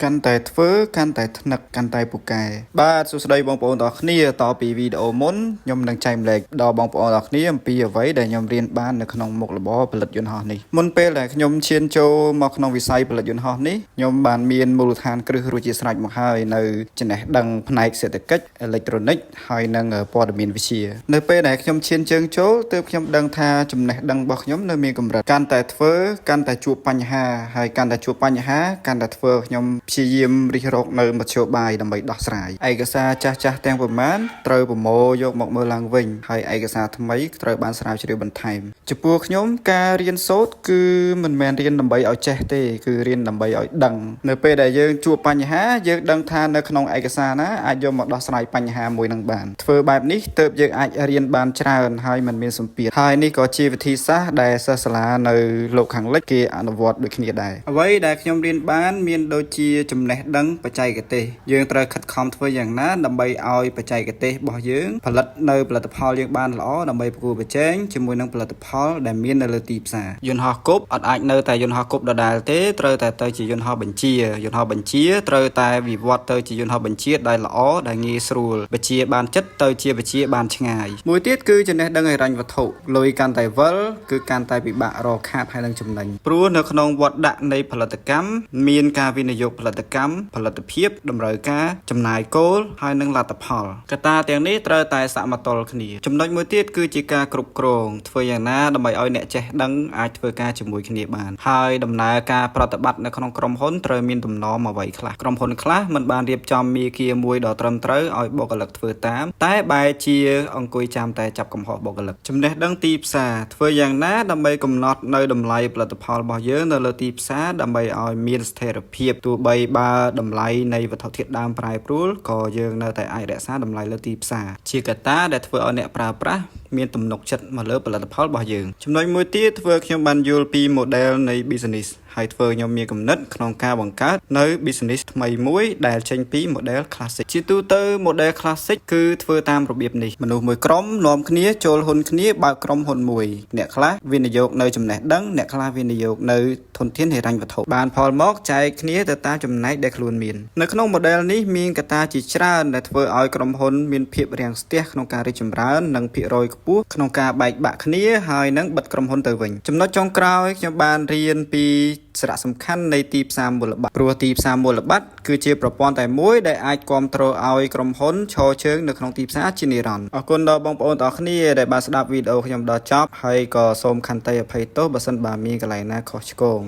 កាន់តែធ្វើកាន់តែថ្នឹកកាន់តែពូកែបាទសួស្តីបងប្អូនទាំងអស់គ្នាតពីវីដេអូមុនខ្ញុំនឹងចែកម្លែកដល់បងប្អូនទាំងអស់គ្នាអំពីអ្វីដែលខ្ញុំរៀនបាននៅក្នុងមុខរបរផលិតយន្តហោះនេះមុនពេលដែលខ្ញុំឈានចូលមកក្នុងវិស័យផលិតយន្តហោះនេះខ្ញុំបានមានមូលដ្ឋានគ្រឹះរួចជាស្រេចមកហើយនៅចំណេះដឹងផ្នែកសេដ្ឋកិច្ចអេឡិចត្រូនិកហើយនិងព័ត៌មានវិទ្យានៅពេលដែលខ្ញុំឈានជើងចូលទើបខ្ញុំដឹងថាចំណេះដឹងរបស់ខ្ញុំនៅមានកម្រិតកាន់តែធ្វើកាន់តែជួបបញ្ហាហើយកាន់តែជួបបញ្ហាកាន់តែធ្វើខ្ញុំព្យាយាមរិះរកនៅមធ្យោបាយដើម្បីដោះស្រាយឯកសារចាស់ៗទាំងប្រមាណត្រូវប្រមូលយកមកមើលឡើងវិញហើយឯកសារថ្មីត្រូវបានស្រាវជ្រាវបន្ថែមចំពោះខ្ញុំការរៀនសូត្រគឺមិនមែនរៀនដើម្បីឲ្យចេះទេគឺរៀនដើម្បីឲ្យដឹងនៅពេលដែលយើងជួបបញ្ហាយើងដឹងថានៅក្នុងឯកសារណាអាចយកមកដោះស្រាយបញ្ហាមួយនឹងបានធ្វើបែបនេះទើបយើងអាចរៀនបានច្រើនហើយមិនមានសម្ពាធហើយនេះក៏ជាវិធីសាស្ត្រដែលសិស្សសាលានៅលោកខាងលិចគេអនុវត្តដូចគ្នាដែរអ្វីដែលខ្ញុំរៀនបានមានដូចជាចំណេះដឹងបច្ចេកទេសយើងត្រូវខិតខំធ្វើយ៉ាងណាដើម្បីឲ្យបច្ចេកទេសរបស់យើងផលិតនៅផលិតផលយើងបានល្អដើម្បីប្រកួតប្រជែងជាមួយនឹងផលិតផលដែលមាននៅលើទីផ្សារយន្តហោះគប់អត់អាចនៅតែយន្តហោះគប់ដដែលទេត្រូវតែទៅជាយន្តហោះបញ្ជាយន្តហោះបញ្ជាត្រូវតែវិវត្តទៅជាយន្តហោះបញ្ជាដែលល្អដែលងាយស្រួលបញ្ជាបានចិត្តទៅជាបញ្ជាបានឆ្ងាយមួយទៀតគឺចំណេះដឹងហិរញ្ញវត្ថុលុយកាន់តែវិលគឺកាន់តែពិបាករកខាតហើយនឹងចំណេញព្រោះនៅក្នុងវដ្តដាក់នៃផលិតកម្មមានការវិនិយោគផលិតកម្មផលិតភាពតម្រូវការចំណាយគោលហើយនិងលទ្ធផលកត្តាទាំងនេះត្រូវតែសមតុល្យគ្នាចំណុចមួយទៀតគឺជាការគ្រប់គ្រងធ្វើយ៉ាងណាដើម្បីឲ្យអ្នកចេះដឹងអាចធ្វើការជាមួយគ្នាបានហើយដំណើរការប្រតិបត្តិនៅក្នុងក្រុមហ៊ុនត្រូវមានទំនមអ្វីខ្លះក្រុមហ៊ុនខ្លះមិនបានរៀបចំមាគ៌ាមួយដ៏ត្រឹមត្រូវឲ្យបុគ្គលិកធ្វើតាមតែបែរជាអង្គុយចាំតែចាប់កំហុសបុគ្គលិកចំណេះដឹងទីផ្សារធ្វើយ៉ាងណាដើម្បីកំណត់នៅតម្លៃផលិតផលរបស់យើងនៅលើទីផ្សារដើម្បីឲ្យមានស្ថិរភាពទោះបីបើតម្លៃនៃវត្ថុធាតុដើមប្រែប្រួលក៏យើងនៅតែអាចរក្សាតម្លៃលើទីផ្សារជាកត្តាដែលធ្វើឲ្យអ្នកប្រើប្រាស់មានទំនុកចិត្តមកលើផលិតផលរបស់យើងចំណុចមួយទៀតធ្វើខ្ញុំបានយល់ពី model នៃ business ហើយធ្វើខ្ញុំមានគំនិតក្នុងការបង្កើតនៅ business ថ្មីមួយដែលចេញពី model classic ជាទូទៅ model classic គឺធ្វើតាមរបៀបនេះមនុស្សមួយក្រុមនាំគ្នាចូលហ៊ុនគ្នាបើកក្រុមហ៊ុនមួយអ្នកខ្លះវិនិយោគនៅចំណេះដឹងអ្នកខ្លះវិនិយោគនៅធនធានហិរញ្ញវត្ថុបានផលមកចែកគ្នាទៅតាមចំណែកដែលខ្លួនមាននៅក្នុង model នេះមានកត្តាជាច្រើនដែលធ្វើឲ្យក្រុមហ៊ុនមានភាពរាំងស្ទះក្នុងការរីកចម្រើននិងភាគរយខ្ពស់ក្នុងការបែកបាក់គ្នាហើយនឹងបិទក្រុមហ៊ុនទៅវិញចំណុចចុងក្រោយខ្ញុំបានរៀនពីសារៈសំខាន់នៃទីផ្សារមូលបត្រព្រោះទីផ្សារមូលបត្រគឺជាប្រព័ន្ធតែមួយដែលអាចគ្រប់គ្រងឲ្យក្រុមហ៊ុនឈរជើងនៅក្នុងទីផ្សារជានិរន្តរ៍អរគុណដល់បងប្អូនទាំងអស់គ្នាដែលបានស្ដាប់វីដេអូខ្ញុំដល់ចប់ហើយក៏សូមខន្តីអភ័យទោសបើសិនបើមានកន្លែងណាខុសឆ្គង